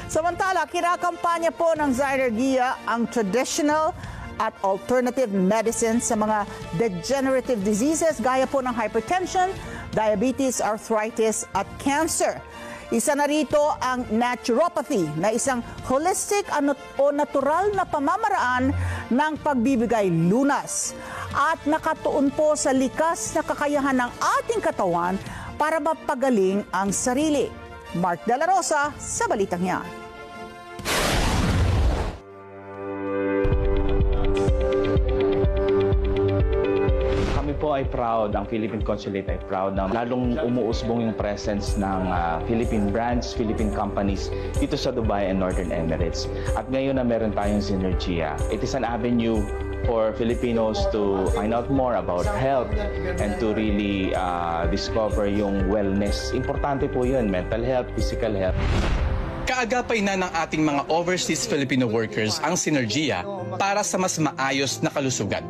Samantala, kinakampanya po ng Zynergia ang traditional at alternative medicine sa mga degenerative diseases gaya po ng hypertension, diabetes, arthritis at cancer. Isa na rito ang naturopathy na isang holistic o natural na pamamaraan ng pagbibigay lunas at nakatuon po sa likas na kakayahan ng ating katawan para mapagaling ang sarili. Mark De La Rosa sa balitang yan. Kami po ay proud, ang Philippine Consulate ay proud na lalong umuusbong yung presence ng Philippine brands, Philippine companies dito sa Dubai and Northern Emirates. At ngayon na meron tayong Zynergia, it is an avenue for Filipinos to find out more about health and to really discover yung wellness. Importante po yun, mental health, physical health. Kaagapay na ng ating mga overseas Filipino workers ang Zynergia para sa mas maayos na kalusugan.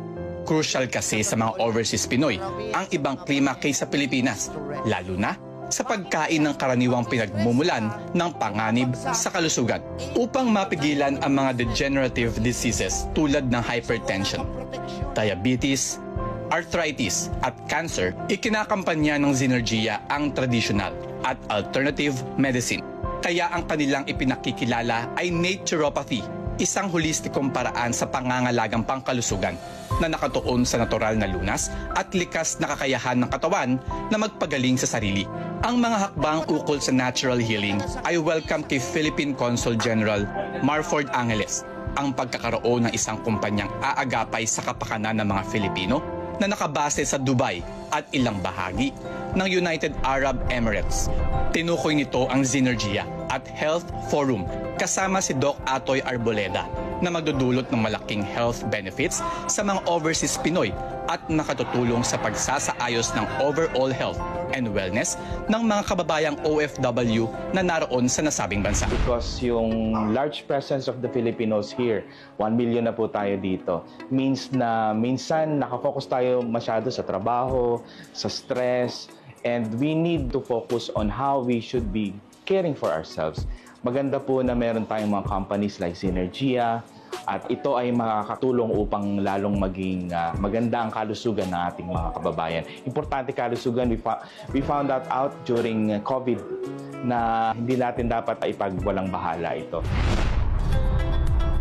Crucial kasi sa mga overseas Pinoy ang ibang klima kaysa Pilipinas, lalo na sa pagkain ng karaniwang pinagmumulan ng panganib sa kalusugan. Upang mapigilan ang mga degenerative diseases tulad ng hypertension, diabetes, arthritis at cancer, ikinakampanya ng Zynergia ang traditional at alternative medicine. Kaya ang kanilang ipinakikilala ay naturopathy, isang holistikong paraan sa pangangalagang pangkalusugan na nakatuon sa natural na lunas at likas na kakayahan ng katawan na magpagaling sa sarili. Ang mga hakbang ukol sa natural healing ay welcome kay Philippine Consul General Marford Angeles, ang pagkakaroon ng isang kumpanyang aagapay sa kapakanan ng mga Filipino na nakabase sa Dubai at ilang bahagi ng United Arab Emirates. Tinukoy nito ang Zynergia at Health Forum kasama si Doc Atoy Arboleda na magdudulot ng malaking health benefits sa mga overseas Pinoy at nakatutulong sa pagsasaayos ng overall health and wellness ng mga kababayang OFW na naroon sa nasabing bansa. Because yung large presence of the Filipinos here, 1 million na po tayo dito, means na minsan nakafocus tayo masyado sa trabaho, sa stress, and we need to focus on how we should be caring for ourselves. Maganda po na meron tayong mga companies like Zynergia at ito ay makakatulong upang lalong maging maganda ang kalusugan ng ating mga kababayan. Importante kalusugan, we found that out during COVID na hindi natin dapat ipagwalang bahala ito.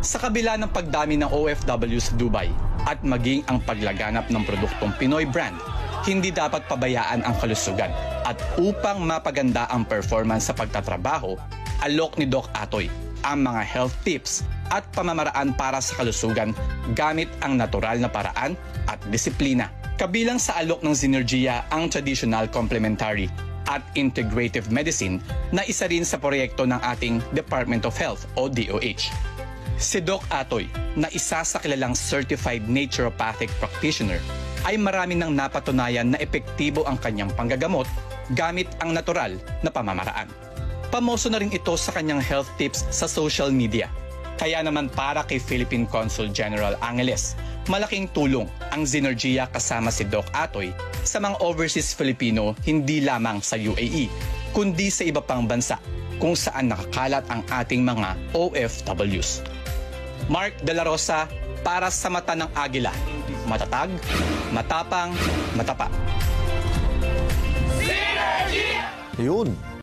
Sa kabila ng pagdami ng OFW sa Dubai at maging ang paglaganap ng produktong Pinoy brand, hindi dapat pabayaan ang kalusugan at upang mapaganda ang performance sa pagtatrabaho, alok ni Doc Atoy ang mga health tips at pamamaraan para sa kalusugan gamit ang natural na paraan at disiplina. Kabilang sa alok ng Zynergia ang traditional complementary at integrative medicine na isa rin sa proyekto ng ating Department of Health o DOH. Si Doc Atoy, na isa sa kilalang certified naturopathic practitioner, ay marami nang napatunayan na epektibo ang kanyang panggagamot gamit ang natural na pamamaraan. Pamoso na rin ito sa kanyang health tips sa social media. Kaya naman para kay Philippine Consul General Angeles, malaking tulong ang Zynergia kasama si Doc Atoy sa mga overseas Filipino hindi lamang sa UAE, kundi sa iba pang bansa kung saan nakakalat ang ating mga OFWs. Mark De La Rosa para sa Mata ng Agila. Matatag, matapang, matapa. Yun.